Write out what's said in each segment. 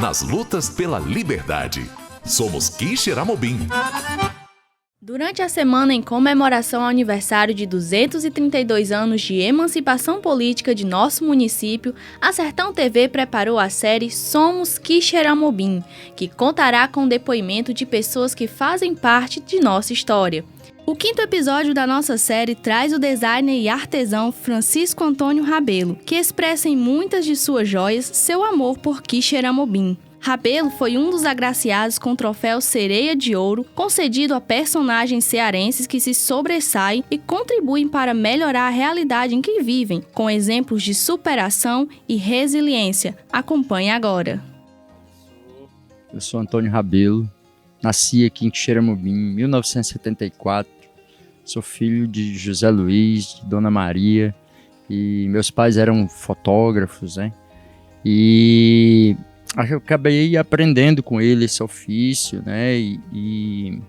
nas lutas pela liberdade. Somos Quixeramobim. Durante a semana em comemoração ao aniversário de 232 anos de emancipação política de nosso município, a Sertão TV preparou a série Somos Quixeramobim, que contará com o depoimento de pessoas que fazem parte de nossa história. O 5º episódio da nossa série traz o designer e artesão Francisco Antônio Rabelo, que expressa em muitas de suas joias seu amor por Quixeramobim. Rabelo foi um dos agraciados com o troféu Sereia de Ouro, concedido a personagens cearenses que se sobressaem e contribuem para melhorar a realidade em que vivem, com exemplos de superação e resiliência. Acompanhe agora. Eu sou Antônio Rabelo, nasci aqui em Quixeramobim em 1974, sou filho de José Luiz, de Dona Maria, e meus pais eram fotógrafos, né? E eu acabei aprendendo com ele esse ofício, né? E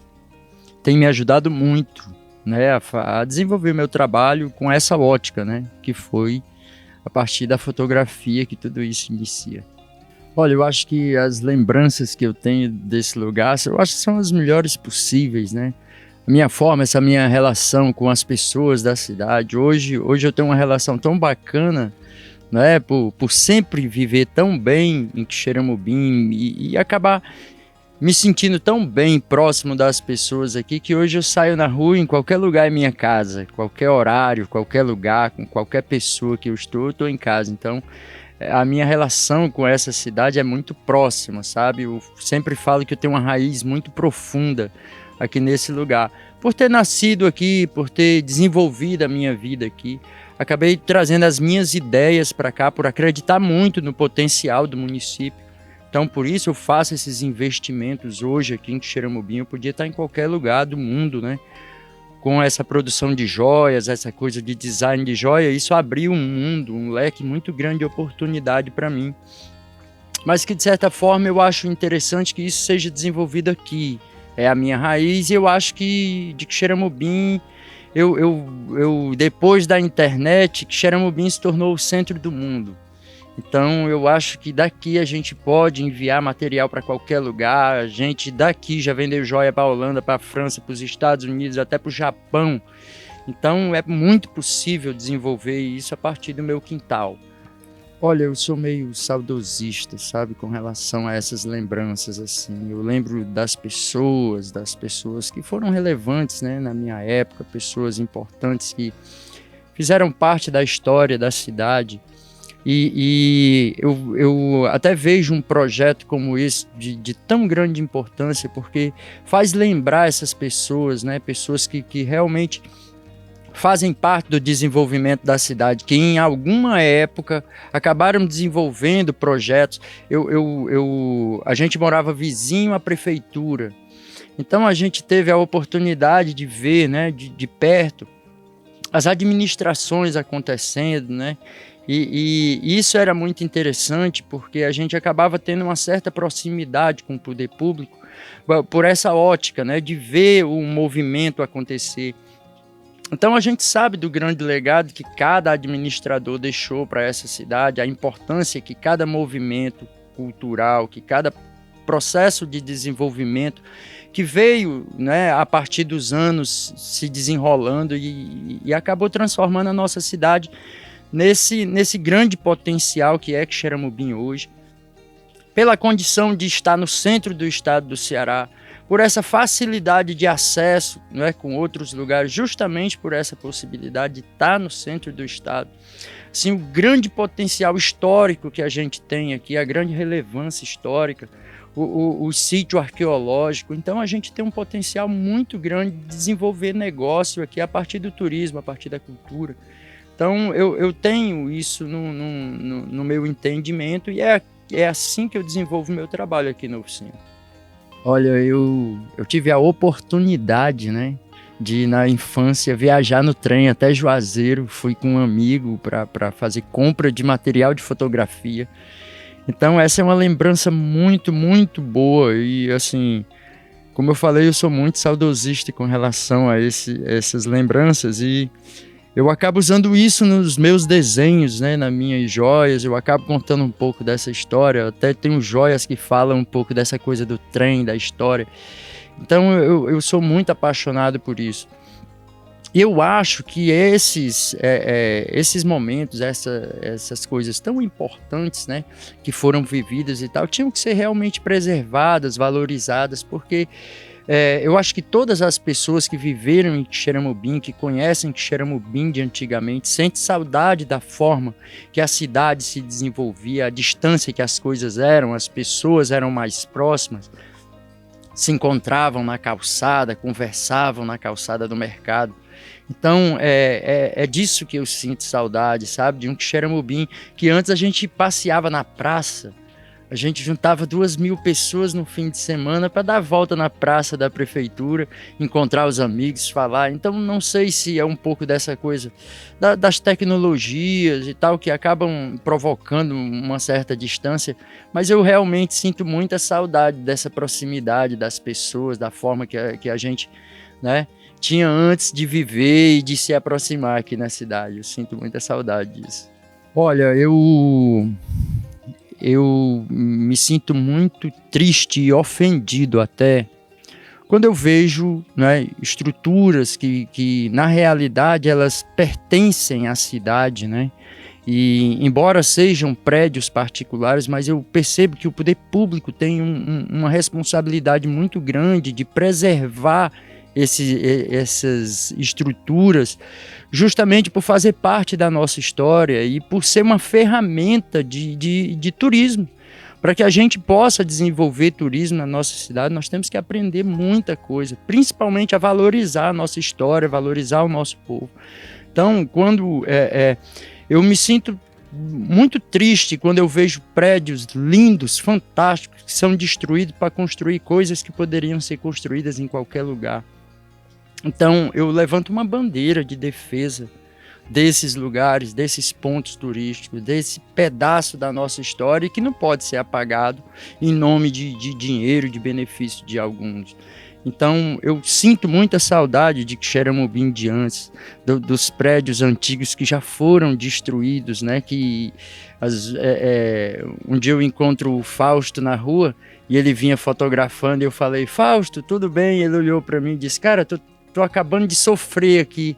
tem me ajudado muito, né? A desenvolver meu trabalho com essa ótica, né? Que foi a partir da fotografia que tudo isso inicia. Olha, eu acho que as lembranças que eu tenho desse lugar, eu acho que são as melhores possíveis, né? A minha forma, essa minha relação com as pessoas da cidade. Hoje eu tenho uma relação tão bacana, né, por sempre viver tão bem em Quixeramobim e acabar me sentindo tão bem próximo das pessoas aqui, que hoje eu saio na rua, em qualquer lugar em minha casa, qualquer horário, qualquer lugar, com qualquer pessoa que eu estou em casa. Então, a minha relação com essa cidade é muito próxima, sabe? Eu sempre falo que eu tenho uma raiz muito profunda aqui nesse lugar. Por ter nascido aqui, por ter desenvolvido a minha vida aqui, acabei trazendo as minhas ideias para cá, por acreditar muito no potencial do município. Então, por isso eu faço esses investimentos hoje aqui em Quixeramobim. Eu podia estar em qualquer lugar do mundo, né? Com essa produção de joias, essa coisa de design de joia, isso abriu um mundo, um leque muito grande de oportunidade para mim. Mas que, de certa forma, eu acho interessante que isso seja desenvolvido aqui. É a minha raiz e eu acho que de Quixeramobim, depois da internet, Quixeramobim se tornou o centro do mundo. Então eu acho que daqui a gente pode enviar material para qualquer lugar. A gente daqui já vendeu joia para a Holanda, para a França, para os Estados Unidos, até para o Japão. Então é muito possível desenvolver isso a partir do meu quintal. Olha, eu sou meio saudosista, sabe, com relação a essas lembranças, assim. Eu lembro das pessoas que foram relevantes, né, na minha época, pessoas importantes que fizeram parte da história da cidade. E eu até vejo um projeto como esse de tão grande importância, porque faz lembrar essas pessoas, né, pessoas que realmente fazem parte do desenvolvimento da cidade, que em alguma época acabaram desenvolvendo projetos. A gente morava vizinho à prefeitura, então a gente teve a oportunidade de ver, né, de perto as administrações acontecendo, né? E isso era muito interessante, porque a gente acabava tendo uma certa proximidade com o poder público por essa ótica, né, de ver o movimento acontecer. Então a gente sabe do grande legado que cada administrador deixou para essa cidade, a importância que cada movimento cultural, que cada processo de desenvolvimento que veio, né, a partir dos anos se desenrolando e acabou transformando a nossa cidade nesse grande potencial que é Quixeramobim hoje, pela condição de estar no centro do estado do Ceará, por essa facilidade de acesso, né, com outros lugares, justamente por essa possibilidade de estar no centro do estado. Assim, o grande potencial histórico que a gente tem aqui, a grande relevância histórica, o sítio arqueológico. Então a gente tem um potencial muito grande de desenvolver negócio aqui a partir do turismo, a partir da cultura. Então eu tenho isso no meu entendimento e é assim que eu desenvolvo meu trabalho aqui na oficina. Olha, eu tive a oportunidade, né, de na infância viajar no trem até Juazeiro. Fui com um amigo para fazer compra de material de fotografia. Então essa é uma lembrança muito, muito boa e assim, como eu falei, eu sou muito saudosista com relação a essas lembranças e eu acabo usando isso nos meus desenhos, né, nas minhas joias, eu acabo contando um pouco dessa história, até tenho joias que falam um pouco dessa coisa do trem, da história. Então eu sou muito apaixonado por isso. E eu acho que esses momentos, essas coisas tão importantes, né, que foram vividas e tal, tinham que ser realmente preservadas, valorizadas, porque eu acho que todas as pessoas que viveram em Xeramobim, que conhecem Xeramobim de antigamente, sentem saudade da forma que a cidade se desenvolvia, a distância que as coisas eram, as pessoas eram mais próximas, se encontravam na calçada, conversavam na calçada do mercado. Então, é disso que eu sinto saudade, sabe? De um Xeramobim que antes a gente passeava na praça, a gente juntava 2.000 pessoas no fim de semana para dar a volta na praça da prefeitura, encontrar os amigos, falar. Então, não sei se é um pouco dessa coisa das tecnologias e tal, que acabam provocando uma certa distância, mas eu realmente sinto muita saudade dessa proximidade das pessoas, da forma que a gente, né, tinha antes de viver e de se aproximar aqui na cidade. Eu sinto muita saudade disso. Olha, eu me sinto muito triste e ofendido até quando eu vejo, né, estruturas que na realidade elas pertencem à cidade, né? E embora sejam prédios particulares, mas eu percebo que o poder público tem uma responsabilidade muito grande de preservar essas estruturas, justamente por fazer parte da nossa história e por ser uma ferramenta de turismo. Para que a gente possa desenvolver turismo na nossa cidade, nós temos que aprender muita coisa, principalmente a valorizar a nossa história, valorizar o nosso povo. Então, quando eu me sinto muito triste quando eu vejo prédios lindos, fantásticos, que são destruídos para construir coisas que poderiam ser construídas em qualquer lugar. Então, eu levanto uma bandeira de defesa desses lugares, desses pontos turísticos, desse pedaço da nossa história que não pode ser apagado em nome de dinheiro, de benefício de alguns. Então, eu sinto muita saudade de Xeramobim de antes, dos prédios antigos que já foram destruídos, né? Que um dia eu encontro o Fausto na rua e ele vinha fotografando e eu falei, Fausto, tudo bem? Ele olhou para mim e disse, cara, tô acabando de sofrer aqui,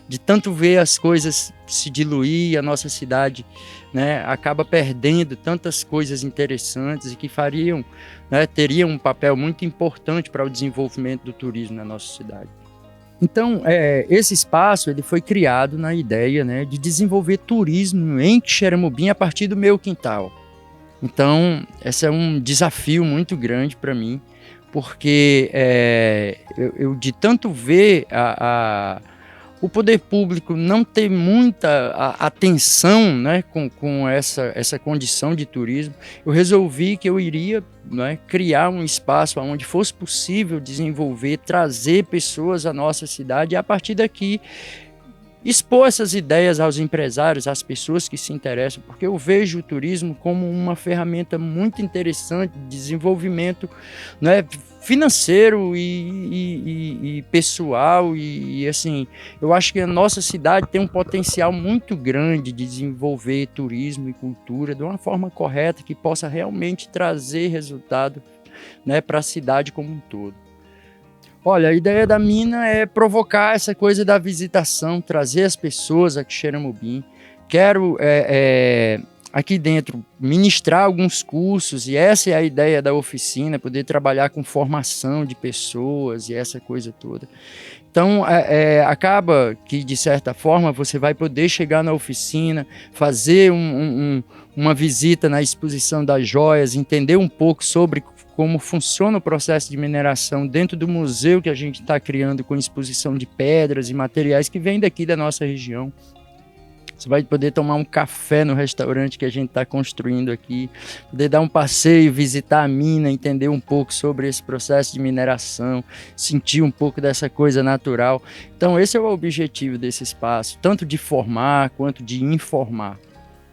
de tanto ver as coisas se diluir, a nossa cidade, né, acaba perdendo tantas coisas interessantes e que fariam, né, teriam um papel muito importante para o desenvolvimento do turismo na nossa cidade. Então, esse espaço ele foi criado na ideia, né, de desenvolver turismo em Xeramobim a partir do meu quintal. Então, esse é um desafio muito grande para mim, porque eu de tanto ver o poder público não ter muita atenção, né, com essa condição de turismo, eu resolvi que eu iria, né, criar um espaço onde fosse possível desenvolver, trazer pessoas à nossa cidade e a partir daqui expor essas ideias aos empresários, às pessoas que se interessam, porque eu vejo o turismo como uma ferramenta muito interessante de desenvolvimento, né, financeiro e pessoal e assim, eu acho que a nossa cidade tem um potencial muito grande de desenvolver turismo e cultura de uma forma correta que possa realmente trazer resultado, né, para a cidade como um todo. Olha, a ideia da mina é provocar essa coisa da visitação, trazer as pessoas a Xeramobim. Quero aqui dentro ministrar alguns cursos e essa é a ideia da oficina, poder trabalhar com formação de pessoas e essa coisa toda. Então, acaba que, de certa forma, você vai poder chegar na oficina, fazer uma visita na exposição das joias, entender um pouco sobre como funciona o processo de mineração dentro do museu que a gente está criando com exposição de pedras e materiais que vêm daqui da nossa região. Você vai poder tomar um café no restaurante que a gente está construindo aqui, poder dar um passeio, visitar a mina, entender um pouco sobre esse processo de mineração, sentir um pouco dessa coisa natural. Então esse é o objetivo desse espaço, tanto de formar quanto de informar.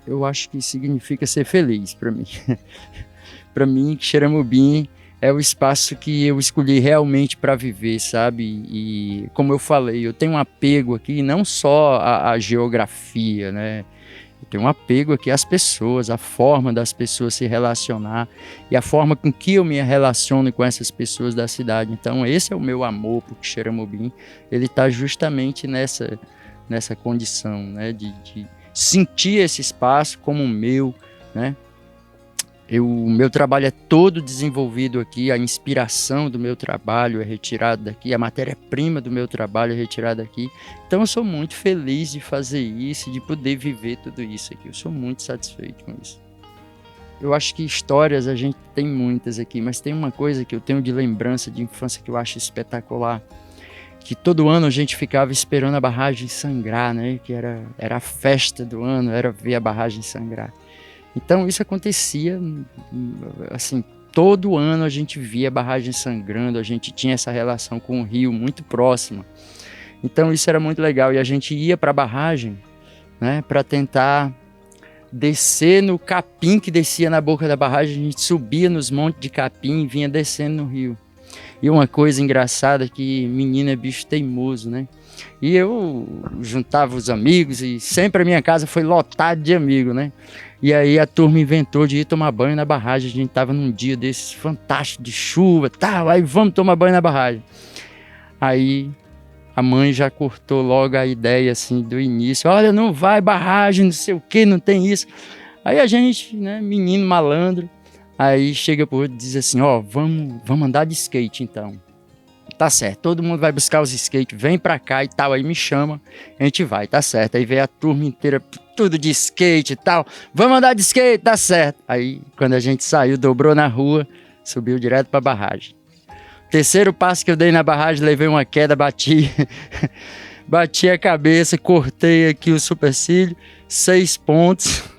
Eu acho que significa ser feliz para mim. Para mim, Xeramobim é o espaço que eu escolhi realmente para viver, sabe? E como eu falei, eu tenho um apego aqui, não só à geografia, né? Eu tenho um apego aqui às pessoas, à forma das pessoas se relacionar e a forma com que eu me relaciono com essas pessoas da cidade. Então esse é o meu amor por Xeramobim, ele está justamente nessa condição, né? De sentir esse espaço como meu, né? O meu trabalho é todo desenvolvido aqui, a inspiração do meu trabalho é retirada daqui, a matéria-prima do meu trabalho é retirada daqui. Então eu sou muito feliz de fazer isso, de poder viver tudo isso aqui. Eu sou muito satisfeito com isso. Eu acho que histórias a gente tem muitas aqui, mas tem uma coisa que eu tenho de lembrança de infância que eu acho espetacular, que todo ano a gente ficava esperando a barragem sangrar, né? Que era a festa do ano, era ver a barragem sangrar. Então isso acontecia, assim, todo ano a gente via a barragem sangrando, a gente tinha essa relação com o rio muito próxima. Então isso era muito legal e a gente ia para a barragem, né, para tentar descer no capim que descia na boca da barragem, a gente subia nos montes de capim e vinha descendo no rio. E uma coisa engraçada que menino é bicho teimoso, né? E eu juntava os amigos e sempre a minha casa foi lotada de amigos, né? E aí a turma inventou de ir tomar banho na barragem. A gente tava num dia desses fantástico de chuva, tal, aí vamos tomar banho na barragem. Aí a mãe já cortou logo a ideia assim do início. Olha, não vai barragem, não sei o que, não tem isso. Aí a gente, né, menino malandro, aí chega pro outro e diz assim, ó, vamos andar de skate então. Tá certo, todo mundo vai buscar os skates, vem pra cá e tal, aí me chama, a gente vai, tá certo. Aí veio a turma inteira, tudo de skate e tal, vamos andar de skate, tá certo. Aí quando a gente saiu, dobrou na rua, subiu direto pra barragem. Terceiro passo que eu dei na barragem, levei uma queda, bati a cabeça, cortei aqui o supercílio, 6 pontos.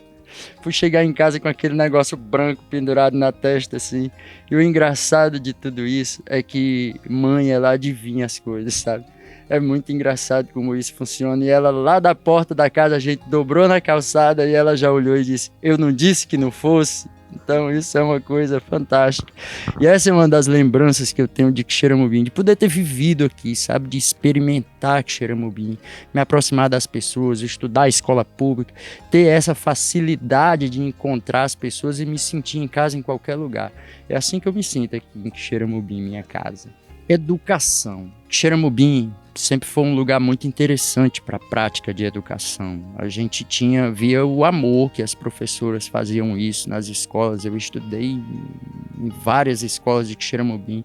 Fui chegar em casa com aquele negócio branco pendurado na testa, assim. E o engraçado de tudo isso é que mãe, ela adivinha as coisas, sabe? É muito engraçado como isso funciona. E ela lá da porta da casa, a gente dobrou na calçada e ela já olhou e disse, eu não disse que não fosse? Então isso é uma coisa fantástica. E essa é uma das lembranças que eu tenho de Xeramobim, de poder ter vivido aqui, sabe? De experimentar Xeramobim, me aproximar das pessoas, estudar a escola pública, ter essa facilidade de encontrar as pessoas e me sentir em casa em qualquer lugar. É assim que eu me sinto aqui em Xeramobim, minha casa. Educação. Xeramobim sempre foi um lugar muito interessante para a prática de educação. A gente via o amor que as professoras faziam isso nas escolas. Eu estudei em várias escolas de Xeramobim.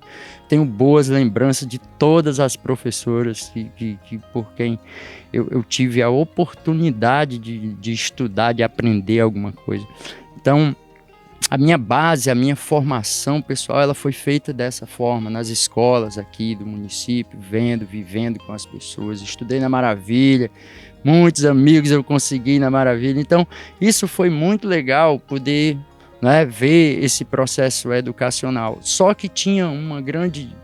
Tenho boas lembranças de todas as professoras que por quem eu tive a oportunidade de estudar, de aprender alguma coisa. Então, a minha base, a minha formação pessoal, ela foi feita dessa forma, nas escolas aqui do município, vivendo com as pessoas. Estudei na Maravilha, muitos amigos eu consegui na Maravilha. Então, isso foi muito legal poder, né, ver esse processo educacional. Só que tinha uma grande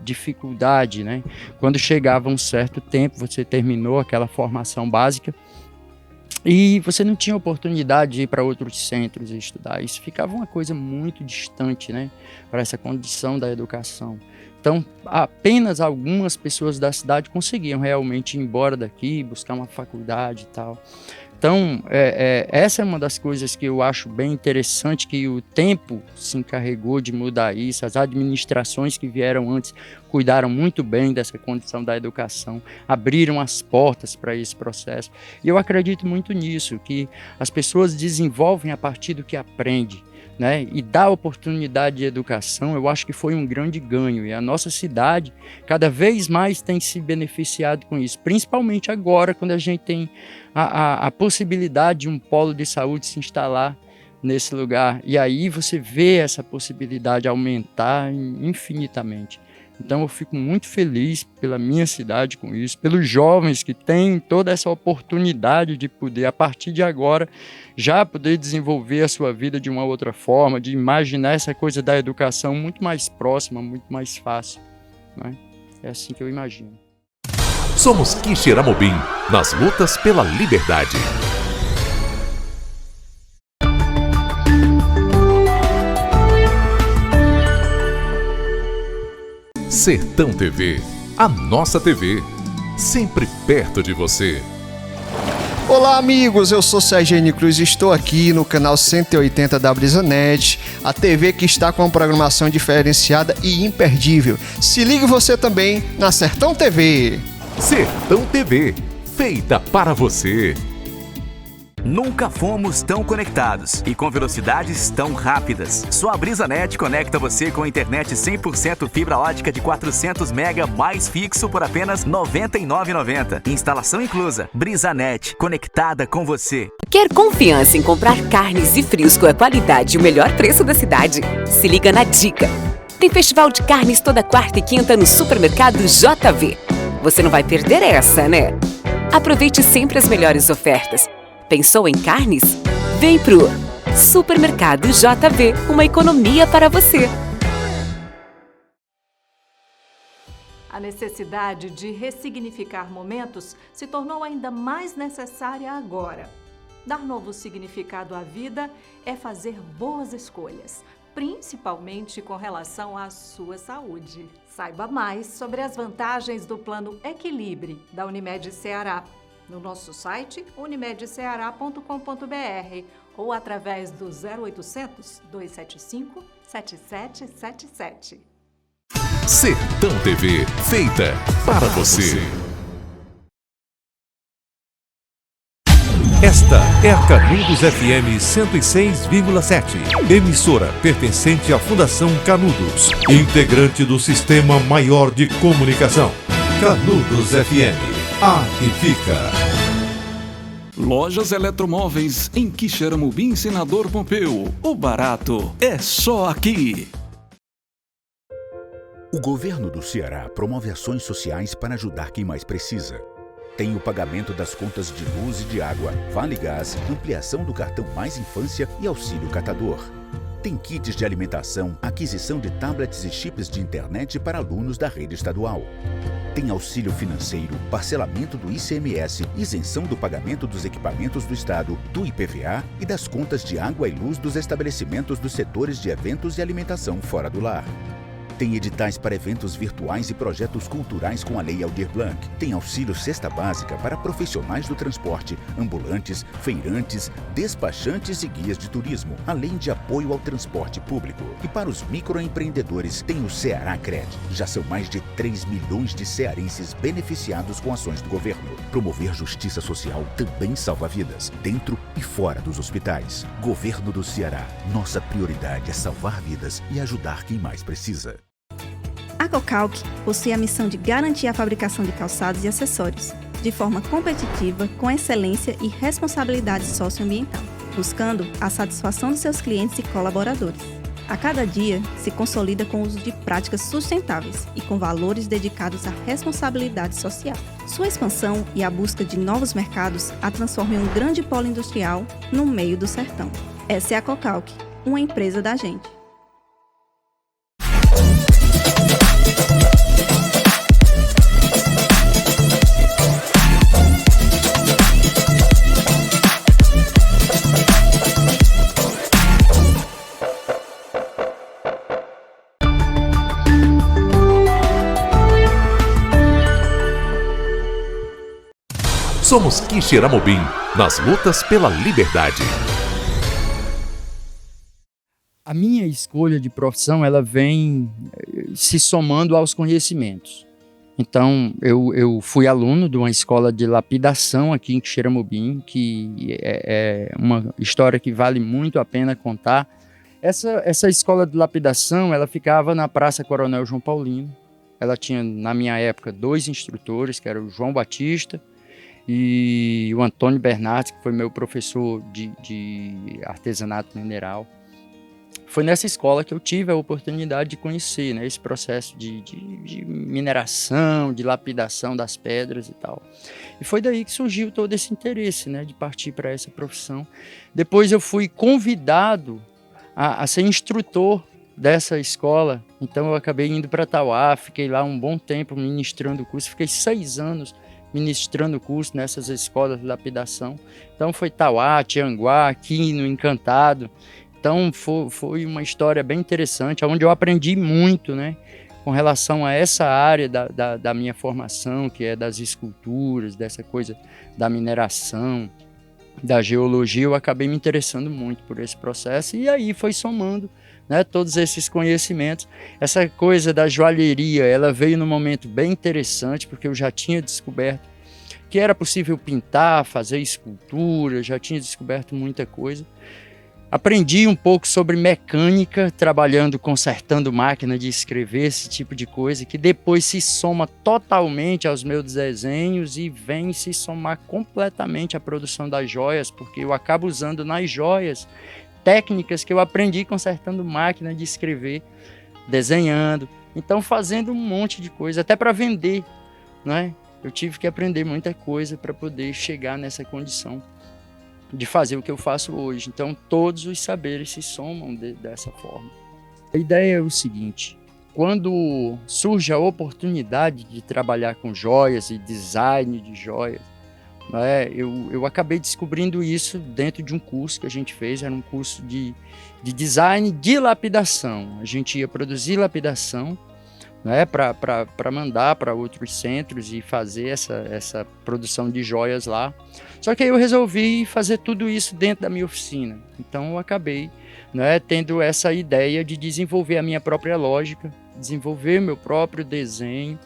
dificuldade, né? Quando chegava um certo tempo, você terminou aquela formação básica, e você não tinha oportunidade de ir para outros centros e estudar. Isso ficava uma coisa muito distante, né, para essa condição da educação. Então, apenas algumas pessoas da cidade conseguiam realmente ir embora daqui, buscar uma faculdade e tal. Então, essa é uma das coisas que eu acho bem interessante, que o tempo se encarregou de mudar isso. As administrações que vieram antes cuidaram muito bem dessa condição da educação, abriram as portas para esse processo. E eu acredito muito nisso, que as pessoas desenvolvem a partir do que aprendem, né? E dar oportunidade de educação, eu acho que foi um grande ganho. E a nossa cidade cada vez mais tem se beneficiado com isso, principalmente agora, quando a gente tem a possibilidade de um polo de saúde se instalar nesse lugar. E aí você vê essa possibilidade aumentar infinitamente. Então eu fico muito feliz pela minha cidade com isso, pelos jovens que têm toda essa oportunidade de poder, a partir de agora, já poder desenvolver a sua vida de uma outra forma, de imaginar essa coisa da educação muito mais próxima, muito mais fácil, né? É assim que eu imagino. Somos Quixeramobim, nas lutas pela liberdade. Sertão TV, a nossa TV, sempre perto de você. Olá amigos, eu sou Sergênio Cruz e estou aqui no canal 180 da BrisaNet, a TV que está com uma programação diferenciada e imperdível. Se ligue você também na Sertão TV. Sertão TV, feita para você. Nunca fomos tão conectados e com velocidades tão rápidas. Só a BrisaNet conecta você com a internet 100% fibra ótica de 400 MB mais fixo por apenas R$ 99,90. Instalação inclusa. BrisaNet, conectada com você. Quer confiança em comprar carnes e frios com a qualidade e o melhor preço da cidade? Se liga na dica. Tem festival de carnes toda quarta e quinta no supermercado JV. Você não vai perder essa, né? Aproveite sempre as melhores ofertas. Pensou em carnes? Vem pro Supermercado JV, uma economia para você. A necessidade de ressignificar momentos se tornou ainda mais necessária agora. Dar novo significado à vida é fazer boas escolhas, principalmente com relação à sua saúde. Saiba mais sobre as vantagens do Plano Equilibre da Unimed Ceará no nosso site unimedceara.com.br ou através do 0800 275 7777. Sertão TV, feita para você. Esta é a Canudos FM 106,7, emissora pertencente à Fundação Canudos, integrante do Sistema Maior de Comunicação. Canudos FM. Aqui fica. Lojas Eletromóveis em Quixeramobim, Senador Pompeu. O barato é só aqui. O governo do Ceará promove ações sociais para ajudar quem mais precisa. Tem o pagamento das contas de luz e de água, Vale Gás, ampliação do cartão Mais Infância e auxílio catador. Tem kits de alimentação, aquisição de tablets e chips de internet para alunos da rede estadual. Tem auxílio financeiro, parcelamento do ICMS, isenção do pagamento dos equipamentos do Estado, do IPVA e das contas de água e luz dos estabelecimentos dos setores de eventos e alimentação fora do lar. Tem editais para eventos virtuais e projetos culturais com a Lei Aldir Blanc. Tem auxílio cesta básica para profissionais do transporte, ambulantes, feirantes, despachantes e guias de turismo, além de apoio ao transporte público. E para os microempreendedores tem o Ceará Cred. Já são mais de 3 milhões de cearenses beneficiados com ações do governo. Promover justiça social também salva vidas, dentro e fora dos hospitais. Governo do Ceará. Nossa prioridade é salvar vidas e ajudar quem mais precisa. A Cocalc possui a missão de garantir a fabricação de calçados e acessórios, de forma competitiva, com excelência e responsabilidade socioambiental, buscando a satisfação dos seus clientes e colaboradores. A cada dia, se consolida com o uso de práticas sustentáveis e com valores dedicados à responsabilidade social. Sua expansão e a busca de novos mercados a transformam em um grande polo industrial no meio do sertão. Essa é a Cocalc, uma empresa da gente. Somos Quixeramobim, nas lutas pela liberdade. A minha escolha de profissão, ela vem se somando aos conhecimentos. Então, eu fui aluno de uma escola de lapidação aqui em Quixeramobim, que é uma história que vale muito a pena contar. Essa escola de lapidação, ela ficava na Praça Coronel João Paulino. Ela tinha, na minha época, 2 instrutores, que era o João Batista e o Antônio Bernardes, que foi meu professor de artesanato mineral. Foi nessa escola que eu tive a oportunidade de conhecer, né, esse processo de mineração, de lapidação das pedras e tal. E foi daí que surgiu todo esse interesse, né, de partir para essa profissão. Depois eu fui convidado a ser instrutor dessa escola, então eu acabei indo para Tauá, fiquei lá um bom tempo ministrando o curso, fiquei 6 anos ministrando o curso nessas escolas de lapidação. Então foi Tauá, Tianguá, aqui no Encantado. Então foi uma história bem interessante, onde eu aprendi muito, né, com relação a essa área da minha formação, que é das esculturas, dessa coisa da mineração, da geologia, eu acabei me interessando muito por esse processo, e aí foi somando, né, todos esses conhecimentos. Essa coisa da joalheria, ela veio num momento bem interessante, porque eu já tinha descoberto que era possível pintar, fazer escultura, já tinha descoberto muita coisa. Aprendi um pouco sobre mecânica, trabalhando, consertando máquina de escrever, esse tipo de coisa, que depois se soma totalmente aos meus desenhos e vem se somar completamente à produção das joias, porque eu acabo usando nas joias técnicas que eu aprendi consertando máquina de escrever, desenhando, então fazendo um monte de coisa, até para vender, né? Eu tive que aprender muita coisa para poder chegar nessa condição de fazer o que eu faço hoje. Então, todos os saberes se somam dessa forma. A ideia é o seguinte: quando surge a oportunidade de trabalhar com joias e design de joias, né, eu acabei descobrindo isso dentro de um curso que a gente fez. Era um curso de design de lapidação. A gente ia produzir lapidação, né, para mandar para outros centros e fazer essa produção de joias lá. Só que aí eu resolvi fazer tudo isso dentro da minha oficina. Então eu acabei, né, tendo essa ideia de desenvolver a minha própria lógica, desenvolver meu próprio desenho.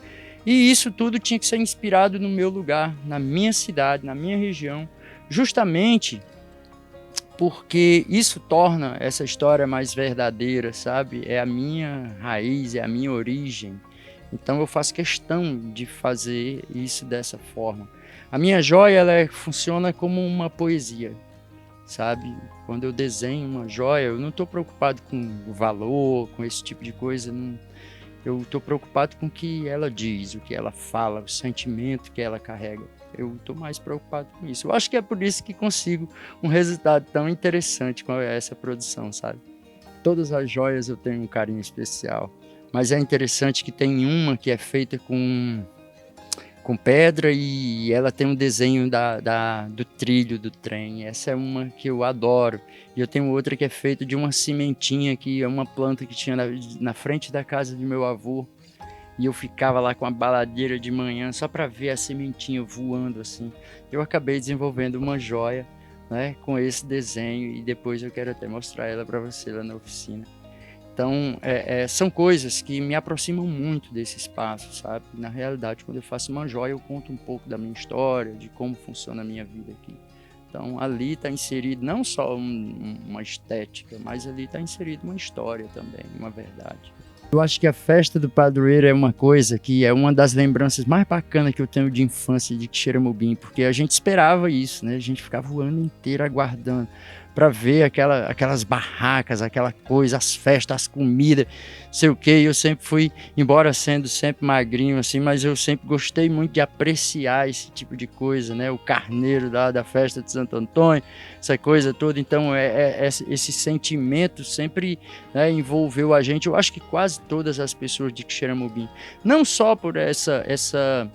E isso tudo tinha que ser inspirado no meu lugar, na minha cidade, na minha região, justamente porque isso torna essa história mais verdadeira, sabe? É a minha raiz, é a minha origem. Então eu faço questão de fazer isso dessa forma. A minha joia, ela funciona como uma poesia, sabe? Quando eu desenho uma joia, eu não estou preocupado com o valor, com esse tipo de coisa. Não. Eu estou preocupado com o que ela diz, o que ela fala, o sentimento que ela carrega. Eu estou mais preocupado com isso. Eu acho que é por isso que consigo um resultado tão interessante com essa produção, sabe? Todas as joias eu tenho um carinho especial, mas é interessante que tem uma que é feita com pedra e ela tem um desenho do trilho do trem. Essa é uma que eu adoro. E eu tenho outra que é feita de uma sementinha, que é uma planta que tinha na frente da casa de meu avô. E eu ficava lá com a baladeira de manhã só para ver a sementinha voando assim. Eu acabei desenvolvendo uma joia, né, com esse desenho, e depois eu quero até mostrar ela para você lá na oficina. Então, são coisas que me aproximam muito desse espaço, sabe? Na realidade, quando eu faço uma joia, eu conto um pouco da minha história, de como funciona a minha vida aqui. Então, ali está inserido não só uma estética, mas ali está inserido uma história também, uma verdade. Eu acho que a festa do padroeiro é uma coisa que é uma das lembranças mais bacanas que eu tenho de infância de Quixeramobim, porque a gente esperava isso, né? A gente ficava o ano inteiro aguardando para ver aquelas barracas, aquela coisa, as festas, as comidas, sei o quê. Eu sempre fui, embora sendo sempre magrinho assim, mas eu sempre gostei muito de apreciar esse tipo de coisa, né? O carneiro da festa de Santo Antônio, essa coisa toda. Então, esse sentimento sempre, né, envolveu a gente. Eu acho que quase todas as pessoas de Quixeramobim, não só por essa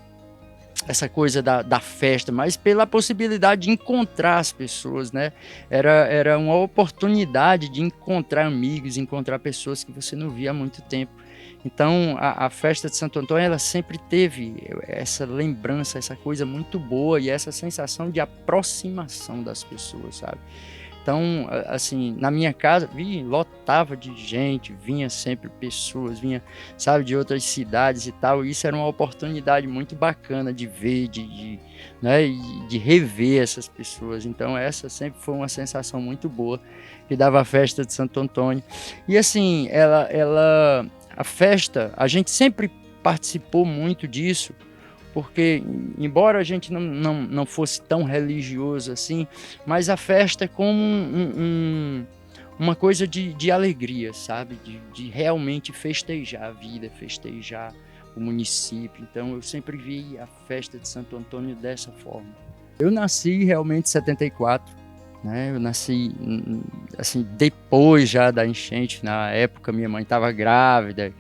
coisa da festa, mas pela possibilidade de encontrar as pessoas, né? Era uma oportunidade de encontrar amigos, encontrar pessoas que você não via há muito tempo. Então, a festa de Santo Antônio, ela sempre teve essa lembrança, essa coisa muito boa e essa sensação de aproximação das pessoas, sabe? Então, assim, na minha casa, lotava de gente, vinha sempre pessoas, vinha, sabe, de outras cidades e tal. E isso era uma oportunidade muito bacana de ver, né, de rever essas pessoas. Então, essa sempre foi uma sensação muito boa que dava a festa de Santo Antônio. E assim, a festa, a gente sempre participou muito disso, porque, embora a gente não fosse tão religioso assim, mas a festa é como uma coisa de alegria, sabe? De realmente festejar a vida, festejar o município. Então, eu sempre vi a festa de Santo Antônio dessa forma. Eu nasci realmente em 74, né? Eu nasci, assim, depois já da enchente. Na época, minha mãe estava grávida,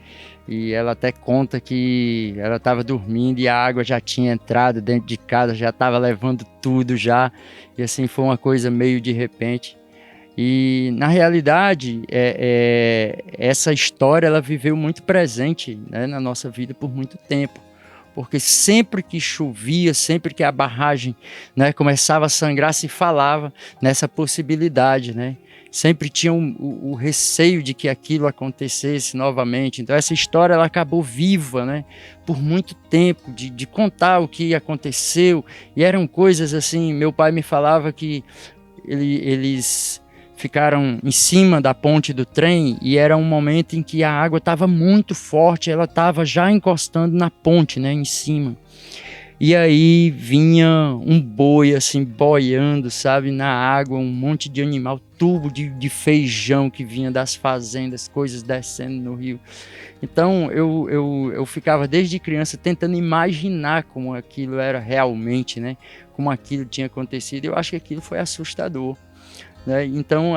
e ela até conta que ela estava dormindo e a água já tinha entrado dentro de casa, já estava levando tudo já. E assim, foi uma coisa meio de repente. E, na realidade, essa história ela viveu muito presente, né, na nossa vida por muito tempo. Porque sempre que chovia, sempre que a barragem, né, começava a sangrar, se falava nessa possibilidade, né? Sempre tinha o receio de que aquilo acontecesse novamente. Então essa história ela acabou viva, né, por muito tempo, de contar o que aconteceu. E eram coisas assim, meu pai me falava que eles ficaram em cima da ponte do trem e era um momento em que a água estava muito forte, ela estava já encostando na ponte, né, em cima. E aí vinha um boi assim boiando, sabe, na água, um monte de animal, tubo de feijão que vinha das fazendas, coisas descendo no rio. Então eu ficava desde criança tentando imaginar como aquilo era realmente, né, como aquilo tinha acontecido. Eu acho que aquilo foi assustador. Né? Então,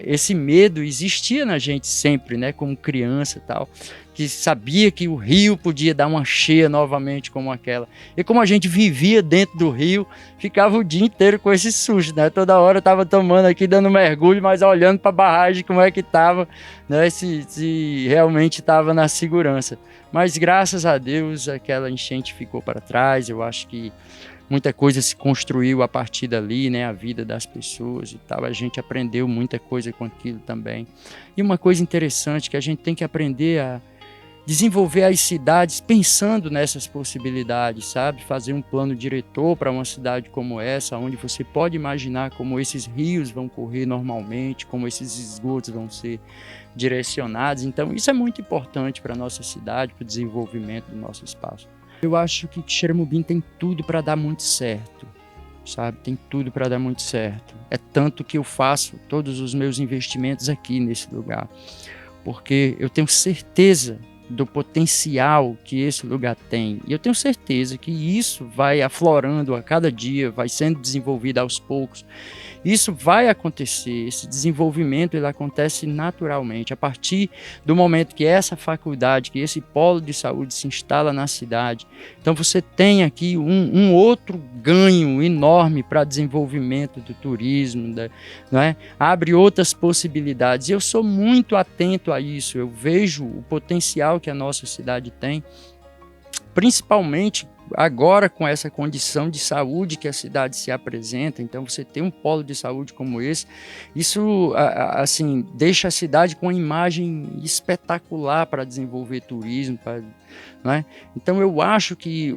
esse medo existia na gente sempre, né? Como criança e tal, que sabia que o rio podia dar uma cheia novamente como aquela. E como a gente vivia dentro do rio, ficava o dia inteiro com esse susto, né? Toda hora eu estava tomando aqui, dando mergulho, mas olhando para a barragem como é que estava, né? Se realmente estava na segurança. Mas graças a Deus aquela enchente ficou para trás. Eu acho que muita coisa se construiu a partir dali, né? A vida das pessoas e tal. A gente aprendeu muita coisa com aquilo também. E uma coisa interessante que a gente tem que aprender a desenvolver as cidades pensando nessas possibilidades, sabe? Fazer um plano diretor para uma cidade como essa, onde você pode imaginar como esses rios vão correr normalmente, como esses esgotos vão ser direcionados. Então, isso é muito importante para a nossa cidade, para o desenvolvimento do nosso espaço. Eu acho que Xeramobim tem tudo para dar muito certo, sabe? Tem tudo para dar muito certo. É tanto que eu faço todos os meus investimentos aqui nesse lugar, porque eu tenho certeza do potencial que esse lugar tem. E eu tenho certeza que isso vai aflorando a cada dia, vai sendo desenvolvido aos poucos. Isso vai acontecer, esse desenvolvimento ele acontece naturalmente, a partir do momento que essa faculdade, que esse polo de saúde se instala na cidade. Então você tem aqui um outro ganho enorme para desenvolvimento do turismo, não é? Abre outras possibilidades. E eu sou muito atento a isso, eu vejo o potencial que a nossa cidade tem, principalmente agora com essa condição de saúde que a cidade se apresenta. Então você tem um polo de saúde como esse, isso assim deixa a cidade com uma imagem espetacular para desenvolver turismo, não é? Então eu acho que,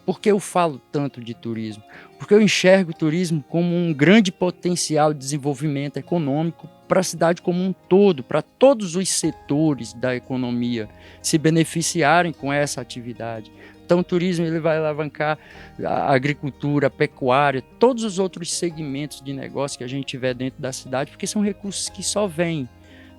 por que eu falo tanto de turismo? Porque eu enxergo o turismo como um grande potencial de desenvolvimento econômico para a cidade como um todo, para todos os setores da economia se beneficiarem com essa atividade. Então o turismo ele vai alavancar a agricultura, a pecuária, todos os outros segmentos de negócio que a gente tiver dentro da cidade, porque são recursos que só vêm,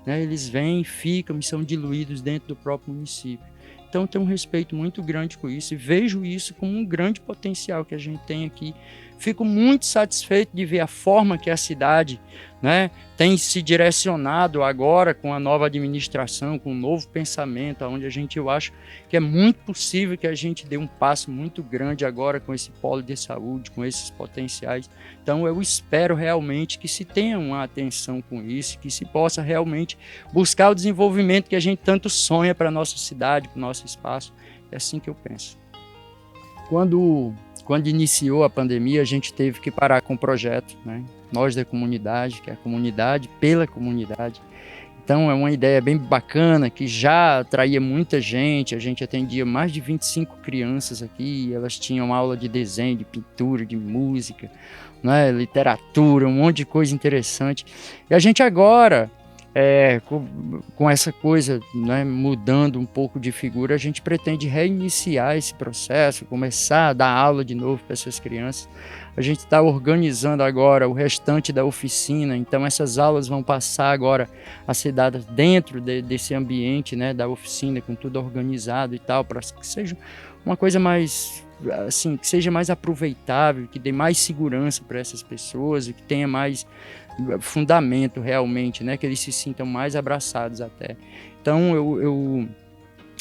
né? Eles vêm, ficam e são diluídos dentro do próprio município. Então eu tenho um respeito muito grande com isso e vejo isso como um grande potencial que a gente tem aqui. Fico muito satisfeito de ver a forma que a cidade, né, tem se direcionado agora com a nova administração, com um novo pensamento, onde eu acho que é muito possível que a gente dê um passo muito grande agora com esse polo de saúde, com esses potenciais. Então eu espero realmente que se tenha uma atenção com isso, que se possa realmente buscar o desenvolvimento que a gente tanto sonha para a nossa cidade, para o nosso espaço. É assim que eu penso. Quando iniciou a pandemia, a gente teve que parar com o projeto, né? Nós da comunidade, que é a comunidade pela comunidade. Então é uma ideia bem bacana, que já atraía muita gente. A gente atendia mais de 25 crianças aqui, elas tinham aula de desenho, de pintura, de música, né? Literatura, um monte de coisa interessante. E a gente agora, com essa coisa, né, mudando um pouco de figura, a gente pretende reiniciar esse processo, começar a dar aula de novo para essas crianças. A gente está organizando agora o restante da oficina, então essas aulas vão passar agora a ser dadas dentro desse ambiente, né, da oficina, com tudo organizado e tal, para que seja uma coisa mais, assim, que seja mais aproveitável, que dê mais segurança para essas pessoas e que tenha mais fundamento realmente, né, que eles se sintam mais abraçados até. Então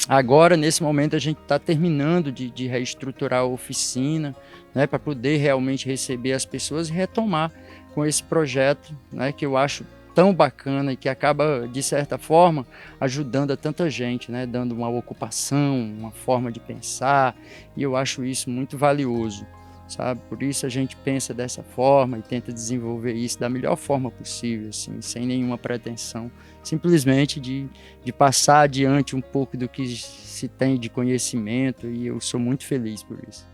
agora nesse momento a gente está terminando de reestruturar a oficina, né, para poder realmente receber as pessoas e retomar com esse projeto, né, que eu acho tão bacana e que acaba, de certa forma, ajudando a tanta gente, né? Dando uma ocupação, uma forma de pensar, e eu acho isso muito valioso, sabe? Por isso a gente pensa dessa forma e tenta desenvolver isso da melhor forma possível, assim, sem nenhuma pretensão, simplesmente de passar adiante um pouco do que se tem de conhecimento, e eu sou muito feliz por isso.